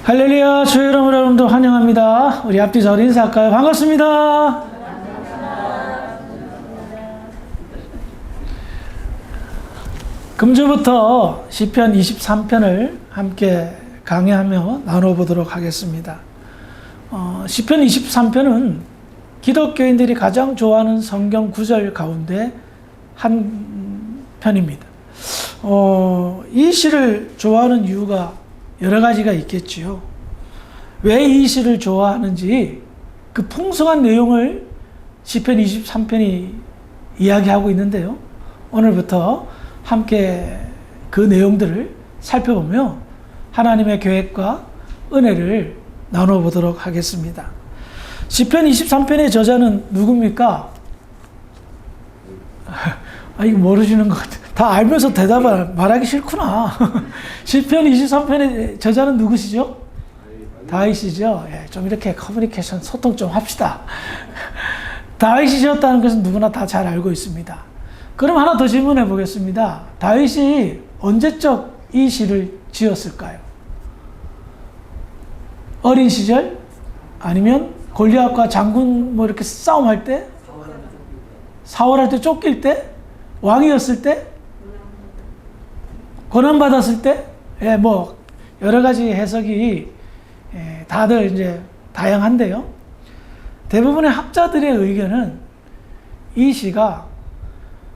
할렐루야, 주의 이름으로 여러분들 환영합니다. 우리 앞뒤 서로 인사할까요? 반갑습니다. 금주부터 시편 23편을 함께 강의하며 나눠보도록 하겠습니다. 시편 23편은 기독교인들이 가장 좋아하는 성경 구절 가운데 한 편입니다. 이 시를 좋아하는 이유가 여러 가지가 있겠지요. 왜 이 시를 좋아하는지 그 풍성한 내용을 시편 23편이 이야기하고 있는데요. 오늘부터 함께 그 내용들을 살펴보며 하나님의 계획과 은혜를 나눠보도록 하겠습니다. 시편 23편의 저자는 누굽니까? 이거 모르시는 것 같아요. 다 알면서 대답을 말하기 싫구나. 시편 23편의 저자는 누구시죠? 다윗이죠. 좀 이렇게 커뮤니케이션 소통 좀 합시다. 다윗이셨다는 것은 누구나 다 잘 알고 있습니다. 그럼 하나 더 질문해 보겠습니다. 다윗이 언제적 이 시를 지었을까요? 어린 시절? 아니면 골리앗과 장군 이렇게 싸움할 때? 사울할 때 쫓길 때? 왕이었을 때? 고난받았을 때? 여러 가지 해석이 다들 이제 다양한데요. 대부분의 학자들의 의견은 이 시가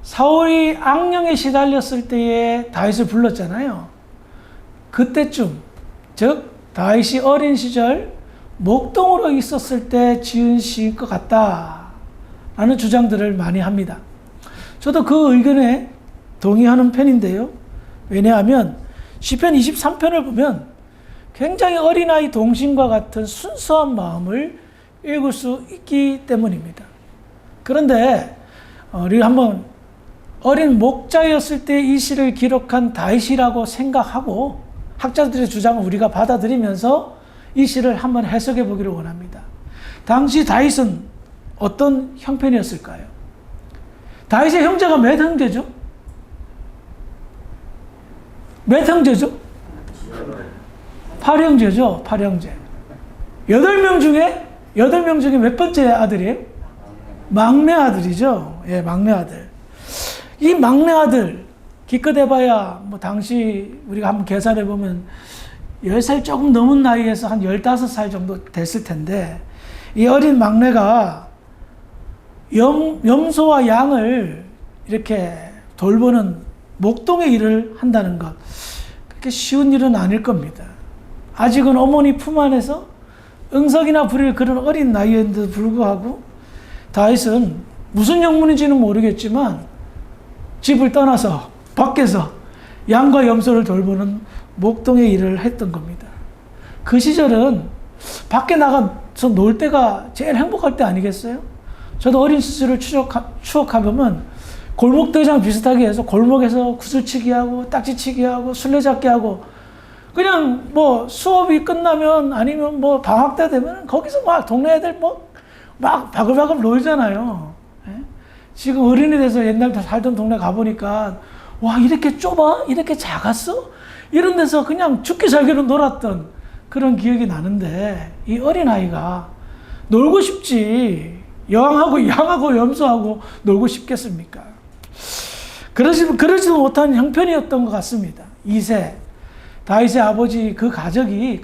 사울이 악령에 시달렸을 때에 다윗을 불렀잖아요. 그때쯤, 즉 다윗이 어린 시절 목동으로 있었을 때 지은 시인 것 같다라는 주장들을 많이 합니다. 저도 그 의견에 동의하는 편인데요. 왜냐하면 시편 23편을 보면 굉장히 어린아이 동심과 같은 순수한 마음을 읽을 수 있기 때문입니다. 그런데 우리가 한번 어린 목자였을 때 이 시를 기록한 다윗이라고 생각하고 학자들의 주장을 우리가 받아들이면서 이 시를 한번 해석해 보기를 원합니다. 당시 다윗은 어떤 형편이었을까요? 다윗의 형제가 몇 형제죠? 몇 형제죠? 8형제죠. 8형제. 8명 중에 몇 번째 아들이에요? 막내 아들이죠. 막내 아들. 이 막내 아들, 기껏 해봐야, 당시 우리가 한번 계산해 보면 10살 조금 넘은 나이에서 한 15살 정도 됐을 텐데, 이 어린 막내가 염소와 양을 이렇게 돌보는 목동의 일을 한다는 것, 그렇게 쉬운 일은 아닐 겁니다. 아직은 어머니 품 안에서 응석이나 부릴 그런 어린 나이에도 불구하고 다윗은 무슨 영문인지는 모르겠지만 집을 떠나서 밖에서 양과 염소를 돌보는 목동의 일을 했던 겁니다. 그 시절은 밖에 나가서 놀 때가 제일 행복할 때 아니겠어요? 저도 어린 시절을 추억해보면 골목대장 비슷하게 해서 골목에서 구슬치기 하고 딱지치기 하고 술래잡기 하고 그냥 수업이 끝나면 아니면 방학 때 되면 거기서 막 동네 애들 막 바글바글 놀잖아요. 지금 어른이 돼서 옛날 살던 동네 가보니까 와, 이렇게 좁아? 이렇게 작았어? 이런 데서 그냥 죽기 살기로 놀았던 그런 기억이 나는데 이 어린아이가 놀고 싶지 여왕하고 양하고 염소하고 놀고 싶겠습니까? 그러지도 못한 형편이었던 것 같습니다. 2세 다윗의 아버지 그 가족이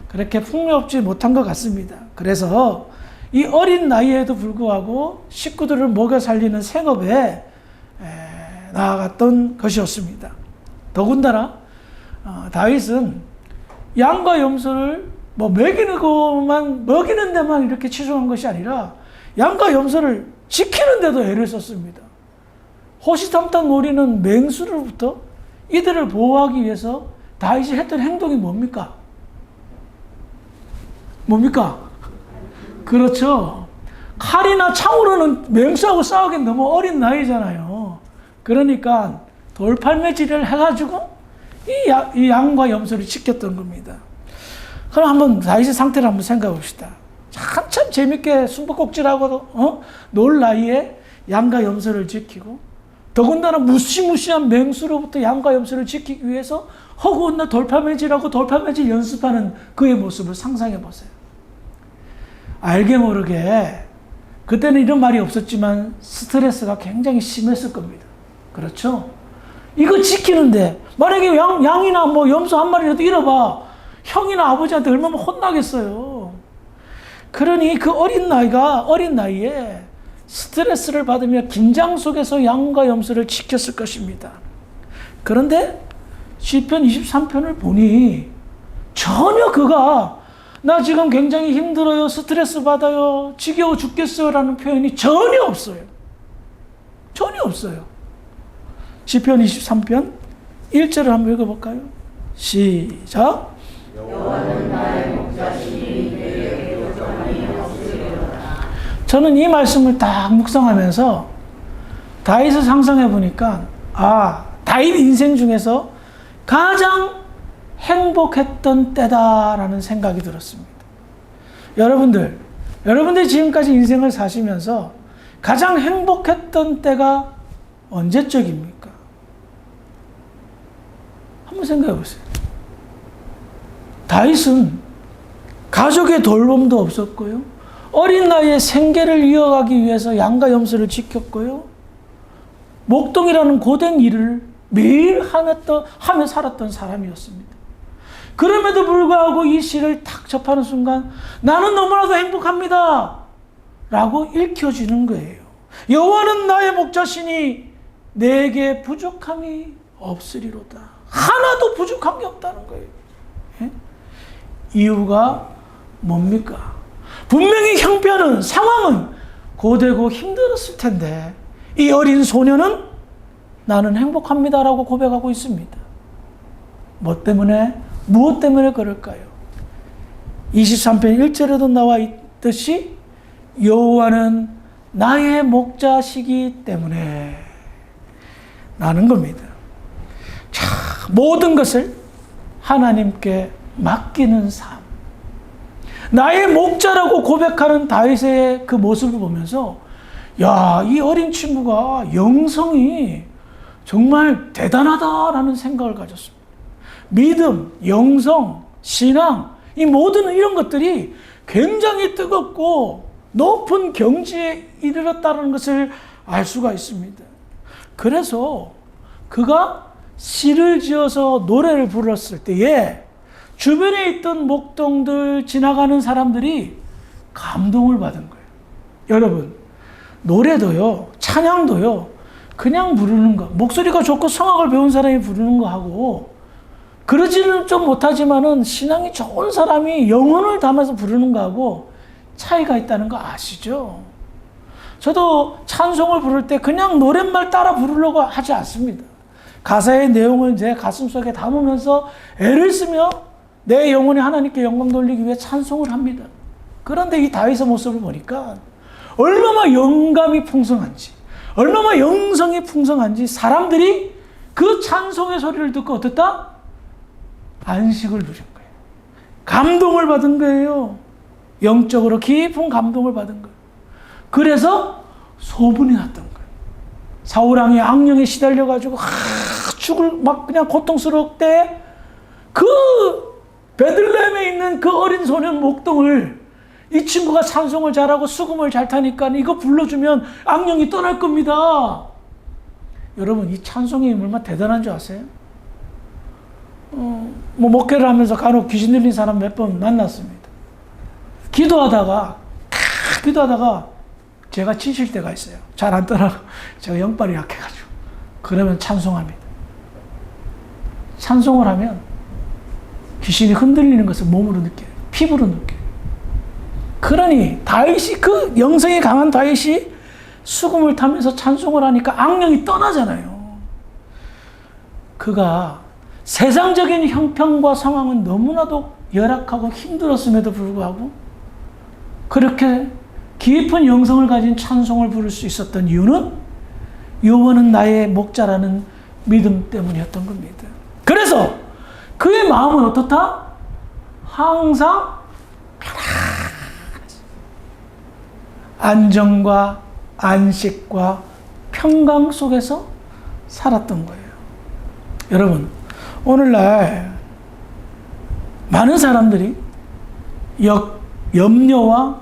그렇게 풍요롭지 못한 것 같습니다. 그래서 이 어린 나이에도 불구하고 식구들을 먹여 살리는 생업에 나아갔던 것이었습니다. 더군다나 다윗은 양과 염소를 먹이는 데만 이렇게 치중한 것이 아니라 양과 염소를 지키는 데도 애를 썼습니다. 호시탐탐 노리는 맹수로부터 이들을 보호하기 위해서 다윗이 했던 행동이 뭡니까? 그렇죠. 칼이나 창으로는 맹수하고 싸우기엔 너무 어린 나이잖아요. 그러니까 돌팔매질을 해가지고 이 양과 염소를 지켰던 겁니다. 그럼 한번 다윗의 상태를 한번 생각해 봅시다. 한참 재밌게 숨바꼭질하고 놀 나이에 양과 염소를 지키고 더군다나 무시무시한 맹수로부터 양과 염소를 지키기 위해서 허구한 날 돌팔매질하고 돌팔매질 연습하는 그의 모습을 상상해 보세요. 알게 모르게 그때는 이런 말이 없었지만 스트레스가 굉장히 심했을 겁니다. 그렇죠? 이거 지키는데 만약에 양이나 뭐 염소 한 마리라도 잃어봐 형이나 아버지한테 얼마나 혼나겠어요. 그러니 그 어린 나이에 스트레스를 받으며 긴장 속에서 양과 염소를 지켰을 것입니다. 그런데 시편 23편을 보니 전혀 그가 나 지금 굉장히 힘들어요, 스트레스 받아요, 지겨워 죽겠어요 라는 표현이 전혀 없어요. 전혀 없어요. 시편 23편 1절을 한번 읽어볼까요? 시작. 여호와는 나의 목자시니 내게 부족함이 없으리로다. 저는 이 말씀을 딱 묵상하면서 다윗을 상상해 보니까 다윗 인생 중에서 가장 행복했던 때다라는 생각이 들었습니다. 여러분들이 지금까지 인생을 사시면서 가장 행복했던 때가 언제적입니까? 한번 생각해 보세요. 다윗은 가족의 돌봄도 없었고요. 어린 나이에 생계를 이어가기 위해서 양과 염소를 지켰고요. 목동이라는 고된 일을 매일 하며 살았던 사람이었습니다. 그럼에도 불구하고 이 시를 탁 접하는 순간 나는 너무나도 행복합니다 라고 읽혀지는 거예요. 여호와는 나의 목자시니 내게 부족함이 없으리로다. 하나도 부족한 게 없다는 거예요. 예? 이유가 뭡니까? 분명히 형편은 상황은 고되고 힘들었을 텐데 이 어린 소녀는 나는 행복합니다라고 고백하고 있습니다. 무엇 때문에 그럴까요? 23편 1절에도 나와 있듯이 여호와는 나의 목자시기 때문에 라는 겁니다. 자, 모든 것을 하나님께 맡기는 삶. 나의 목자라고 고백하는 다윗의 그 모습을 보면서 이 어린 친구가 영성이 정말 대단하다라는 생각을 가졌습니다. 믿음, 영성, 신앙, 이 모든 이런 것들이 굉장히 뜨겁고 높은 경지에 이르렀다는 것을 알 수가 있습니다. 그래서 그가 시를 지어서 노래를 불렀을 때에 주변에 있던 목동들 지나가는 사람들이 감동을 받은 거예요. 여러분, 노래도요, 찬양도요, 그냥 부르는 거, 목소리가 좋고 성악을 배운 사람이 부르는 거 하고 그러지는 좀 못하지만은 신앙이 좋은 사람이 영혼을 담아서 부르는 거하고 차이가 있다는 거 아시죠? 저도 찬송을 부를 때 그냥 노랫말 따라 부르려고 하지 않습니다. 가사의 내용을 제 가슴속에 담으면서 애를 쓰며 내 영혼이 하나님께 영광 돌리기 위해 찬송을 합니다. 그런데 이 다윗의 모습을 보니까 얼마나 영감이 풍성한지, 얼마나 영성이 풍성한지 사람들이 그 찬송의 소리를 듣고 어떻다? 안식을 누린 거예요. 감동을 받은 거예요. 영적으로 깊은 감동을 받은 거예요. 그래서 소문이 났던 거예요. 사울왕이 악령에 시달려가지고 죽을 막 그냥 고통스럽대 그 베들레헴에 있는 그 어린 소년 목동을 이 친구가 찬송을 잘하고 수금을 잘 타니까 이거 불러주면 악령이 떠날 겁니다. 여러분, 이 찬송이 얼마나 대단한 줄 아세요? 목회를 하면서 간혹 귀신 들린 사람 몇 번 만났습니다. 기도하다가 제가 지칠 때가 있어요. 잘 안 떠나고 제가 영빨이 약해가지고 그러면 찬송합니다. 찬송을 하면 귀신이 흔들리는 것을 몸으로 느껴요. 피부로 느껴요. 그러니 다윗이, 그 영성이 강한 다윗이 수금을 타면서 찬송을 하니까 악령이 떠나잖아요. 그가 세상적인 형편과 상황은 너무나도 열악하고 힘들었음에도 불구하고 그렇게 깊은 영성을 가진 찬송을 부를 수 있었던 이유는 여호와는 나의 목자라는 믿음 때문이었던 겁니다. 그래서 그의 마음은 어떻다? 항상 안정과 안식과 평강 속에서 살았던 거예요. 여러분, 오늘날 많은 사람들이 염려와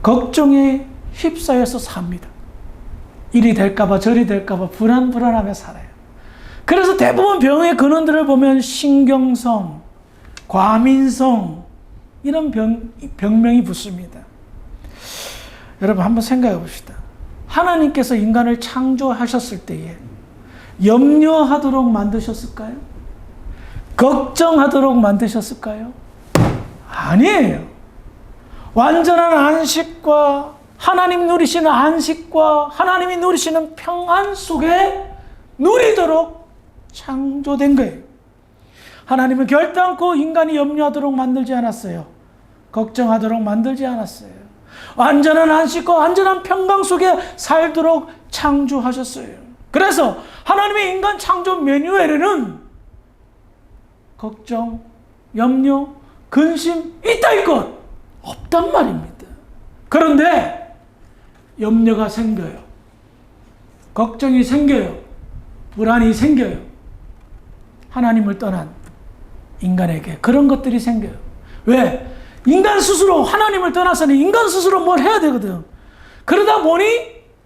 걱정에 휩싸여서 삽니다. 이리 될까봐 저리 될까봐 불안하며 살아요. 그래서 대부분 병의 근원들을 보면 신경성, 과민성 이런 병명이 붙습니다. 여러분 한번 생각해 봅시다. 하나님께서 인간을 창조하셨을 때에 염려하도록 만드셨을까요? 걱정하도록 만드셨을까요? 아니에요. 완전한 안식과 하나님 누리시는 안식과 하나님이 누리시는 평안 속에 누리도록 창조된 거예요. 하나님은 결단코 인간이 염려하도록 만들지 않았어요. 걱정하도록 만들지 않았어요. 완전한 안식과 완전한 평강 속에 살도록 창조하셨어요. 그래서 하나님의 인간 창조 매뉴얼에는 걱정, 염려, 근심 이따위 것 없단 말입니다. 그런데 염려가 생겨요. 걱정이 생겨요. 불안이 생겨요. 하나님을 떠난 인간에게 그런 것들이 생겨요. 왜? 인간 스스로 하나님을 떠나서는 인간 스스로 뭘 해야 되거든. 그러다 보니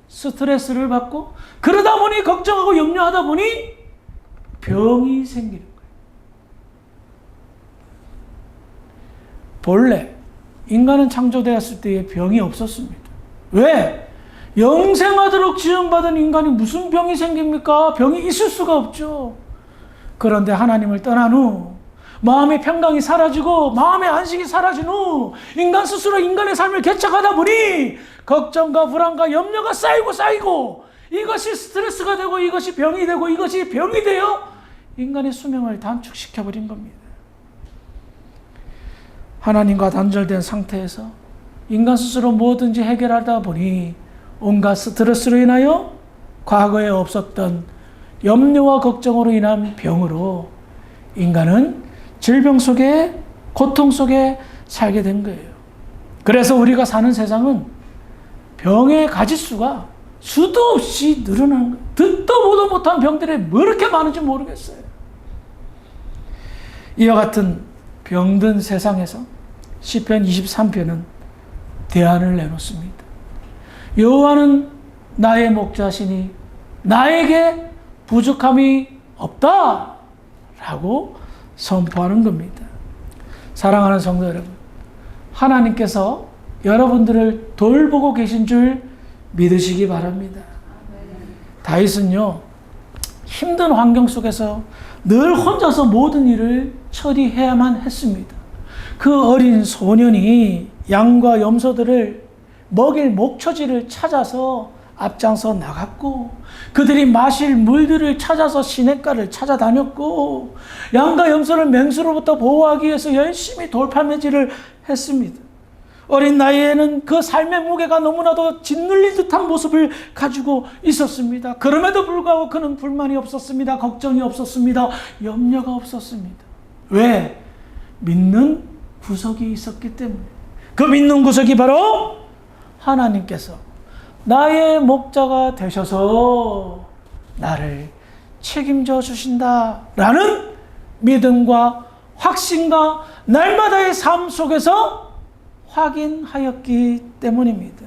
스트레스를 받고 그러다 보니 걱정하고 염려하다 보니 병이 생기는 거예요. 본래 인간은 창조되었을 때에 병이 없었습니다. 왜? 영생하도록 지음받은 인간이 무슨 병이 생깁니까? 병이 있을 수가 없죠. 그런데 하나님을 떠난 후 마음의 평강이 사라지고 마음의 안식이 사라진 후 인간 스스로 인간의 삶을 개척하다 보니 걱정과 불안과 염려가 쌓이고 이것이 스트레스가 되고 이것이 병이 되고 이것이 병이 되어 인간의 수명을 단축시켜버린 겁니다. 하나님과 단절된 상태에서 인간 스스로 뭐든지 해결하다 보니 온갖 스트레스로 인하여 과거에 없었던 염려와 걱정으로 인한 병으로 인간은 질병 속에 고통 속에 살게 된 거예요. 그래서 우리가 사는 세상은 병의 가지수가 수도 없이 늘어나는 거예요. 듣도 보도 못한 병들이 뭐 이렇게 많은지 모르겠어요. 이와 같은 병든 세상에서 시편 23편은 대안을 내놓습니다. 여호와는 나의 목자시니 나에게 부족함이 없다 라고 선포하는 겁니다. 사랑하는 성도 여러분, 하나님께서 여러분들을 돌보고 계신 줄 믿으시기 바랍니다. 다윗은요, 힘든 환경 속에서 늘 혼자서 모든 일을 처리해야만 했습니다. 그 어린 소년이 양과 염소들을 먹일 목초지를 찾아서 앞장서 나갔고 그들이 마실 물들을 찾아서 시냇가를 찾아다녔고 양과 염소를 맹수로부터 보호하기 위해서 열심히 돌팔매질을 했습니다. 어린 나이에는 그 삶의 무게가 너무나도 짓눌릴 듯한 모습을 가지고 있었습니다. 그럼에도 불구하고 그는 불만이 없었습니다. 걱정이 없었습니다. 염려가 없었습니다. 왜? 믿는 구석이 있었기 때문에. 그 믿는 구석이 바로 하나님께서 나의 목자가 되셔서 나를 책임져 주신다라는 믿음과 확신과 날마다의 삶 속에서 확인하였기 때문입니다.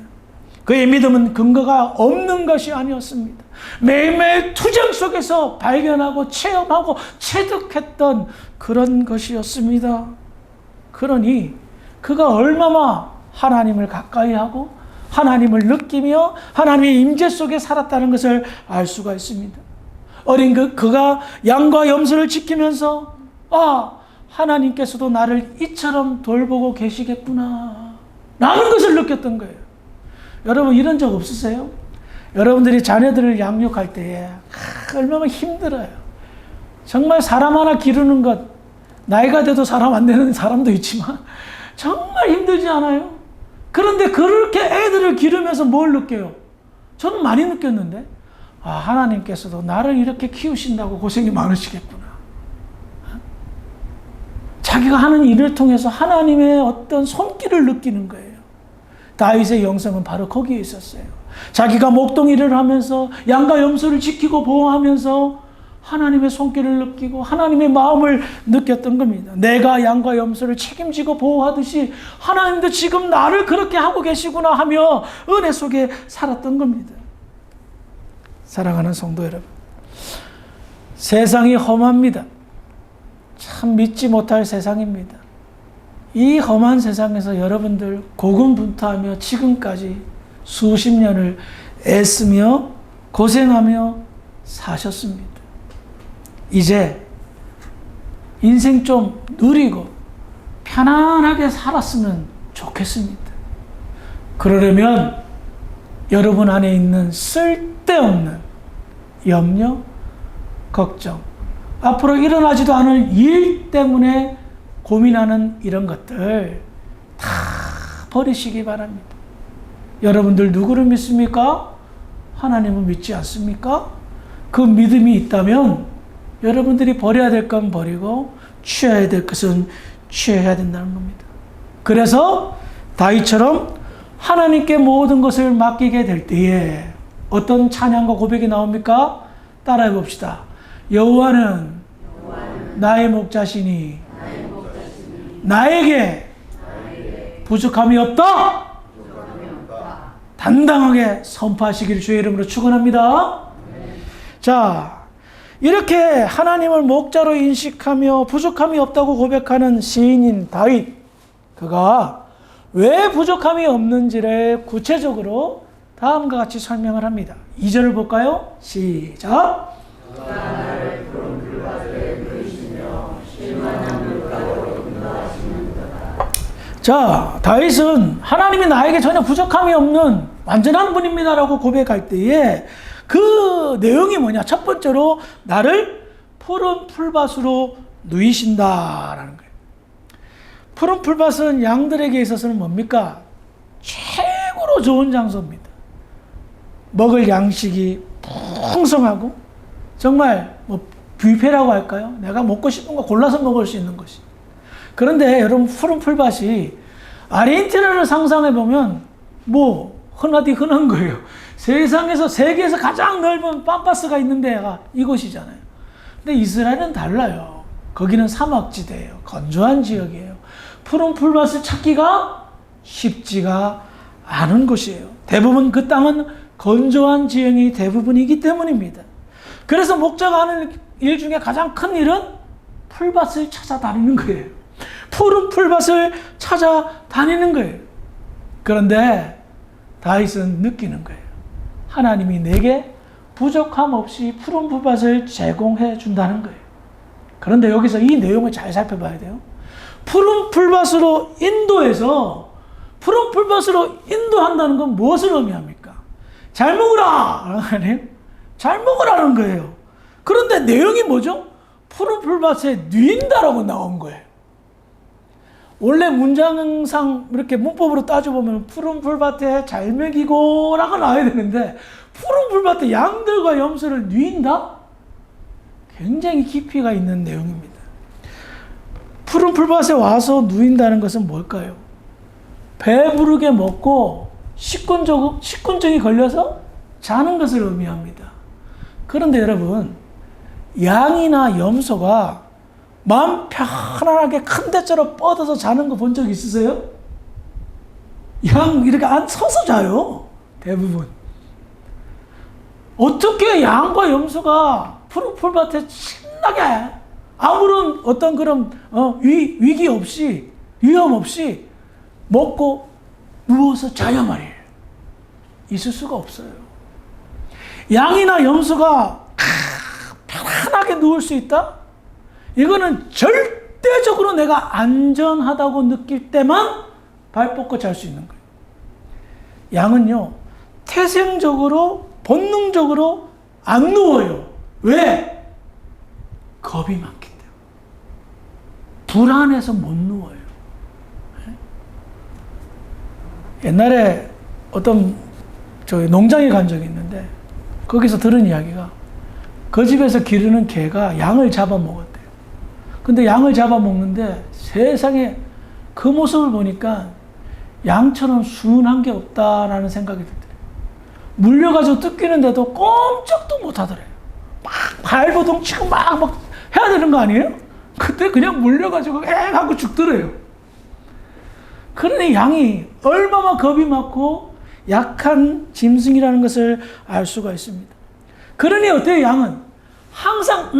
그의 믿음은 근거가 없는 것이 아니었습니다. 매일매일 투쟁 속에서 발견하고 체험하고 체득했던 그런 것이었습니다. 그러니 그가 얼마나 하나님을 가까이 하고 하나님을 느끼며 하나님의 임재 속에 살았다는 것을 알 수가 있습니다. 어린 그가 양과 염소를 지키면서 하나님께서도 나를 이처럼 돌보고 계시겠구나 라는 것을 느꼈던 거예요. 여러분 이런 적 없으세요? 여러분들이 자녀들을 양육할 때에 얼마나 힘들어요. 정말 사람 하나 기르는 것, 나이가 돼도 사람 안 되는 사람도 있지만 정말 힘들지 않아요? 그런데 그렇게 애들을 기르면서 뭘 느껴요? 저는 많이 느꼈는데 하나님께서도 나를 이렇게 키우신다고 고생이 많으시겠구나. 자기가 하는 일을 통해서 하나님의 어떤 손길을 느끼는 거예요. 다윗의 영성은 바로 거기에 있었어요. 자기가 목동일을 하면서 양과 염소를 지키고 보호하면서 하나님의 손길을 느끼고 하나님의 마음을 느꼈던 겁니다. 내가 양과 염소를 책임지고 보호하듯이 하나님도 지금 나를 그렇게 하고 계시구나 하며 은혜 속에 살았던 겁니다. 사랑하는 성도 여러분, 세상이 험합니다. 참 믿지 못할 세상입니다. 이 험한 세상에서 여러분들 고군분투하며 지금까지 수십 년을 애쓰며 고생하며 사셨습니다. 이제 인생 좀 누리고 편안하게 살았으면 좋겠습니다. 그러려면 여러분 안에 있는 쓸데없는 염려, 걱정, 앞으로 일어나지도 않을 일 때문에 고민하는 이런 것들 다 버리시기 바랍니다. 여러분들 누구를 믿습니까? 하나님을 믿지 않습니까? 그 믿음이 있다면 여러분들이 버려야 될 건 버리고 취해야 될 것은 취해야 된다는 겁니다. 그래서 다윗처럼 하나님께 모든 것을 맡기게 될 때에 어떤 찬양과 고백이 나옵니까? 따라해 봅시다. 여호와는 나의 목자시니 나에게 부족함이 없다. 당당하게 선포하시기를 주의 이름으로 축원합니다. 자, 이렇게 하나님을 목자로 인식하며 부족함이 없다고 고백하는 시인인 다윗, 그가 왜 부족함이 없는지를 구체적으로 다음과 같이 설명을 합니다. 2절을 볼까요? 시작. 자, 다윗은 하나님이 나에게 전혀 부족함이 없는 완전한 분입니다라고 고백할 때에 그 내용이 뭐냐? 첫 번째로 나를 푸른 풀밭으로 누이신다라는 거예요. 푸른 풀밭은 양들에게 있어서는 뭡니까? 최고로 좋은 장소입니다. 먹을 양식이 풍성하고 정말 뭐 뷔페라고 할까요? 내가 먹고 싶은 거 골라서 먹을 수 있는 것이. 그런데 여러분 푸른 풀밭이 아르헨티나를 상상해 보면 뭐 흔하디 흔한 거예요. 세상에서 세계에서 가장 넓은 팜파스가 있는 데가 이곳이잖아요. 근데 이스라엘은 달라요. 거기는 사막지대예요. 건조한 지역이에요. 푸른 풀밭을 찾기가 쉽지가 않은 곳이에요. 대부분 그 땅은 건조한 지형이 대부분이기 때문입니다. 그래서 목자가 하는 일 중에 가장 큰 일은 풀밭을 찾아다니는 거예요. 푸른 풀밭을 찾아다니는 거예요. 그런데 다윗은 느끼는 거예요. 하나님이 내게 부족함 없이 푸른 풀밭을 제공해 준다는 거예요. 그런데 여기서 이 내용을 잘 살펴봐야 돼요. 푸른 풀밭으로 인도해서 푸른 풀밭으로 인도한다는 건 무엇을 의미합니까? 잘 먹으라! 잘 먹으라는 거예요. 그런데 내용이 뭐죠? 푸른 풀밭에 누인다라고 나온 거예요. 원래 문장상 이렇게 문법으로 따져보면 푸른 풀밭에 잘 먹이고 라고 나와야 되는데 푸른 풀밭에 양들과 염소를 누인다? 굉장히 깊이가 있는 내용입니다. 푸른 풀밭에 와서 누인다는 것은 뭘까요? 배부르게 먹고 식곤증이 걸려서 자는 것을 의미합니다. 그런데 여러분, 양이나 염소가 마음 편안하게 큰 데처럼 뻗어서 자는 거 본 적 있으세요? 양 이렇게 서서 자요. 대부분. 어떻게 양과 염소가 푸른 풀밭에 신나게 아무런 어떤 그런 위기 없이 위험 없이 먹고 누워서 자야 말이에요. 있을 수가 없어요. 양이나 염소가 편안하게 누울 수 있다? 이거는 절대적으로 내가 안전하다고 느낄 때만 발 뻗고 잘 수 있는 거예요. 양은요, 태생적으로, 본능적으로 안 누워요. 왜? 겁이 많기 때문에. 불안해서 못 누워요. 옛날에 어떤 농장에 간 적이 있는데, 거기서 들은 이야기가 그 집에서 기르는 개가 양을 잡아먹었대요. 근데 양을 잡아먹는데 세상에 그 모습을 보니까 양처럼 순한 게 없다라는 생각이 들더래요. 물려가지고 뜯기는데도 꼼짝도 못 하더래요. 막 발버둥 치고 막 해야 되는 거 아니에요? 그때 그냥 물려가지고 엥 하고 죽더래요. 그러니 양이 얼마나 겁이 많고 약한 짐승이라는 것을 알 수가 있습니다. 그러니 어때요? 양은 항상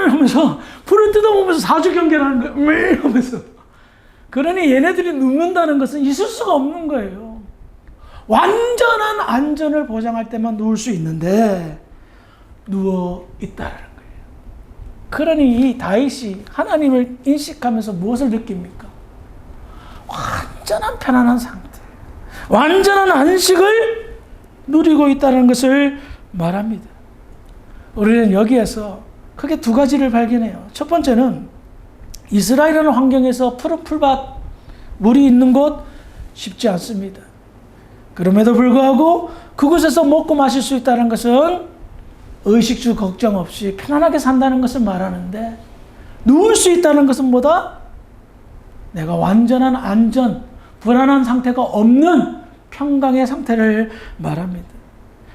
하면서 불을 뜯어보면서 사주 경계를 하는 거예요. 하면서. 그러니 얘네들이 눕는다는 것은 있을 수가 없는 거예요. 완전한 안전을 보장할 때만 누울 수 있는데 누워 있다는 거예요. 그러니 이 다윗이 하나님을 인식하면서 무엇을 느낍니까? 완전한 편안한 상태, 완전한 안식을 누리고 있다는 것을 말합니다. 우리는 여기에서 크게 두 가지를 발견해요. 첫 번째는 이스라엘이라는 환경에서 푸른 풀밭, 물이 있는 곳 쉽지 않습니다. 그럼에도 불구하고 그곳에서 먹고 마실 수 있다는 것은 의식주 걱정 없이 편안하게 산다는 것을 말하는데, 누울 수 있다는 것은 뭐다? 내가 완전한 안전, 불안한 상태가 없는 평강의 상태를 말합니다.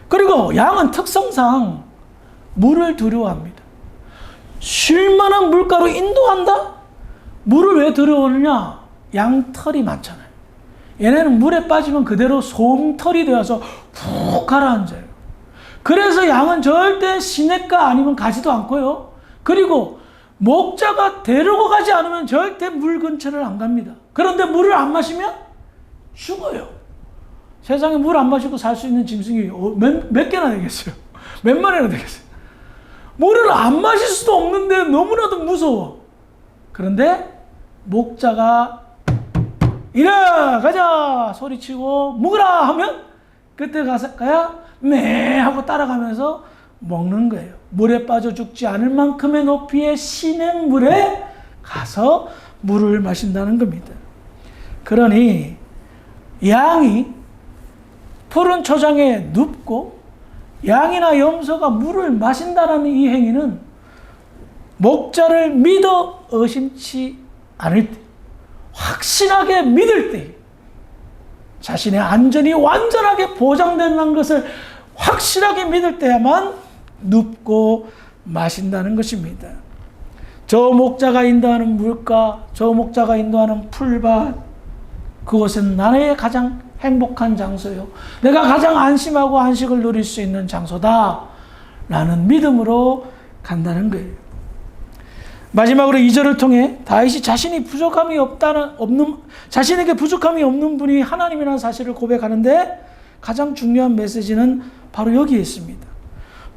그리고 양은 특성상 물을 두려워합니다. 쉴만한 물가로 인도한다? 물을 왜 두려워하느냐? 양털이 많잖아요. 얘네는 물에 빠지면 그대로 솜털이 되어서 푹 가라앉아요. 그래서 양은 절대 시냇가 아니면 가지도 않고요. 그리고 목자가 데리고 가지 않으면 절대 물 근처를 안 갑니다. 그런데 물을 안 마시면 죽어요. 세상에 물 안 마시고 살 수 있는 짐승이 몇 개나 되겠어요? 몇 마리나 되겠어요? 물을 안 마실 수도 없는데 너무나도 무서워. 그런데 목자가 이래 가자 소리치고 먹으라 하면 그때 가야 매 하고 따라가면서 먹는 거예요. 물에 빠져 죽지 않을 만큼의 높이의 시냇물에 가서 물을 마신다는 겁니다. 그러니 양이 푸른 초장에 눕고 양이나 염소가 물을 마신다는 이 행위는 목자를 믿어 의심치 않을 때, 확실하게 믿을 때, 자신의 안전이 완전하게 보장된다는 것을 확실하게 믿을 때야만 눕고 마신다는 것입니다. 저 목자가 인도하는 물가, 저 목자가 인도하는 풀밭, 그곳은 나의 가장 행복한 장소요, 내가 가장 안심하고 안식을 누릴 수 있는 장소다 라는 믿음으로 간다는 거예요. 마지막으로 2절을 통해 다윗이 자신에게 부족함이 없는 분이 하나님이라는 사실을 고백하는데, 가장 중요한 메시지는 바로 여기에 있습니다.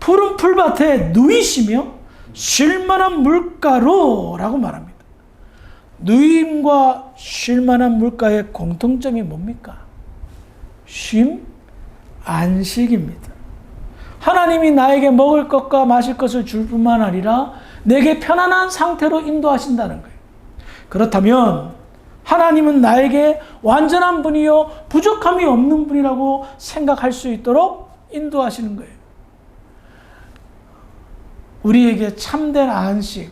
푸른 풀밭에 누이시며 쉴만한 물가로라고 말합니다. 누임과 쉴만한 물가의 공통점이 뭡니까? 쉼, 안식입니다. 하나님이 나에게 먹을 것과 마실 것을 줄 뿐만 아니라 내게 편안한 상태로 인도하신다는 거예요. 그렇다면 하나님은 나에게 완전한 분이요 부족함이 없는 분이라고 생각할 수 있도록 인도하시는 거예요. 우리에게 참된 안식,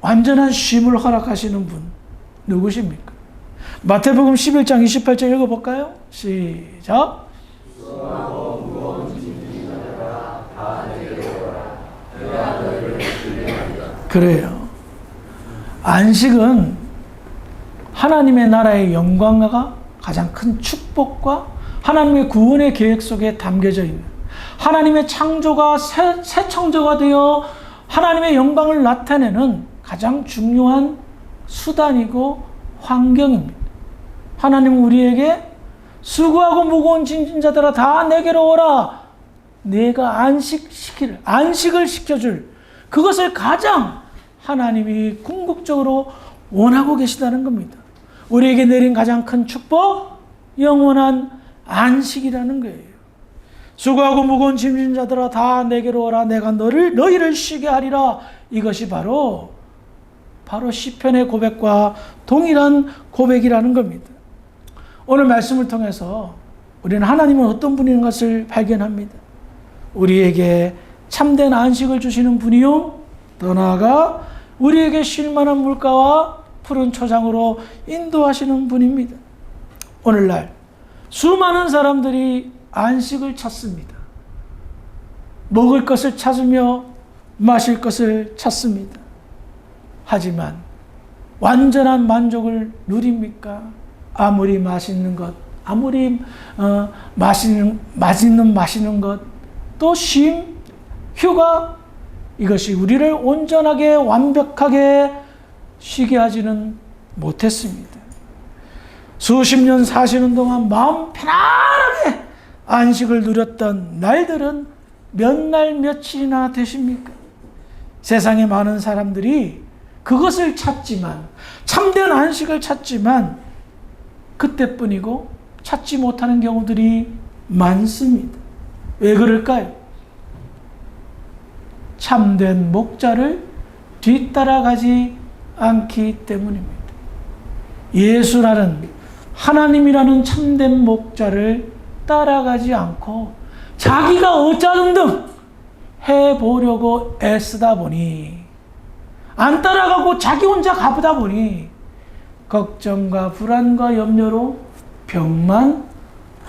완전한 쉼을 허락하시는 분 누구십니까? 마태복음 11장 28절 읽어볼까요? 시작. 그래요. 안식은 하나님의 나라의 영광과 가장 큰 축복과 하나님의 구원의 계획 속에 담겨져 있는, 하나님의 창조가 새 창조가 되어 하나님의 영광을 나타내는 가장 중요한 수단이고 환경입니다. 하나님은 우리에게 수고하고 무거운 짐진 자들아 다 내게로 오라, 내가 안식을 시켜줄, 그것을 가장 하나님이 궁극적으로 원하고 계시다는 겁니다. 우리에게 내린 가장 큰 축복, 영원한 안식이라는 거예요. 수고하고 무거운 짐진 자들아 다 내게로 오라, 내가 너희를 쉬게 하리라. 이것이 바로 시편의 고백과 동일한 고백이라는 겁니다. 오늘 말씀을 통해서 우리는 하나님은 어떤 분인 것을 발견합니다. 우리에게 참된 안식을 주시는 분이요, 더 나아가 우리에게 쉴만한 물가와 푸른 초장으로 인도하시는 분입니다. 오늘날 수많은 사람들이 안식을 찾습니다. 먹을 것을 찾으며 마실 것을 찾습니다. 하지만 완전한 만족을 누립니까? 아무리 맛있는 것, 아무리 맛있는 것, 또 쉼, 휴가, 이것이 우리를 온전하게 완벽하게 쉬게 하지는 못했습니다. 수십 년 사시는 동안 마음 편안하게 안식을 누렸던 날들은 몇 날 며칠이나 되십니까? 세상에 많은 사람들이 그것을 찾지만, 참된 안식을 찾지만 그때뿐이고 찾지 못하는 경우들이 많습니다. 왜 그럴까요? 참된 목자를 뒤따라가지 않기 때문입니다. 예수라는, 하나님이라는 참된 목자를 따라가지 않고 자기가 어쩌든든 해보려고 애쓰다 보니, 안 따라가고 자기 혼자 가보다 보니 걱정과 불안과 염려로 병만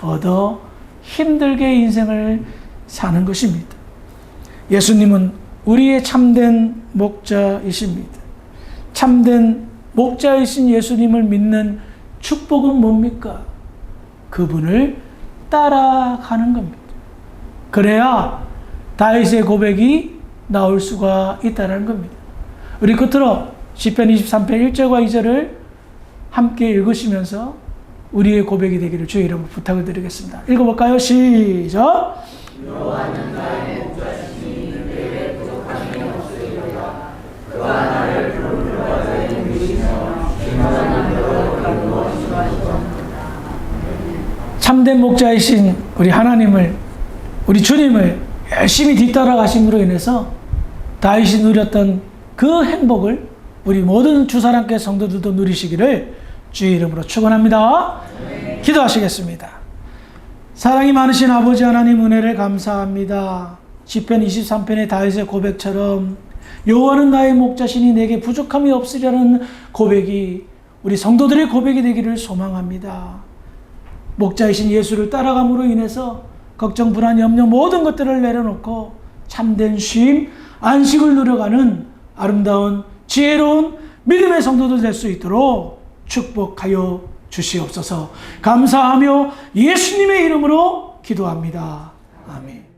얻어 힘들게 인생을 사는 것입니다. 예수님은 우리의 참된 목자이십니다. 참된 목자이신 예수님을 믿는 축복은 뭡니까? 그분을 따라가는 겁니다. 그래야 다윗의 고백이 나올 수가 있다는 겁니다. 우리 끝으로 시편 23편 1절과 2절을 함께 읽으시면서 우리의 고백이 되기를 주의 이름으로 부탁을 드리겠습니다. 읽어볼까요? 시작! 여호와는 나의 목자시니 내게 부족함이 없으리로다. 그가 나를 푸른 바다에 누이시며 긴 물로 인도하시리로다. 참된 목자이신 우리 하나님을, 우리 주님을 열심히 뒤따라 가심으로 인해서 다윗이 누렸던 그 행복을 우리 모든 주사랑교회 성도들도 누리시기를 주의 이름으로 축원합니다. 네. 기도하시겠습니다. 사랑이 많으신 아버지 하나님, 은혜를 감사합니다. 시편 23편의 다윗의 고백처럼 여호와는 나의 목자시니 내게 부족함이 없으리라는 고백이 우리 성도들의 고백이 되기를 소망합니다. 목자이신 예수를 따라감으로 인해서 걱정, 불안, 염려 모든 것들을 내려놓고 참된 쉼, 안식을 누려가는 아름다운 지혜로운 믿음의 성도들 될 수 있도록 축복하여 주시옵소서. 감사하며 예수님의 이름으로 기도합니다. 아멘.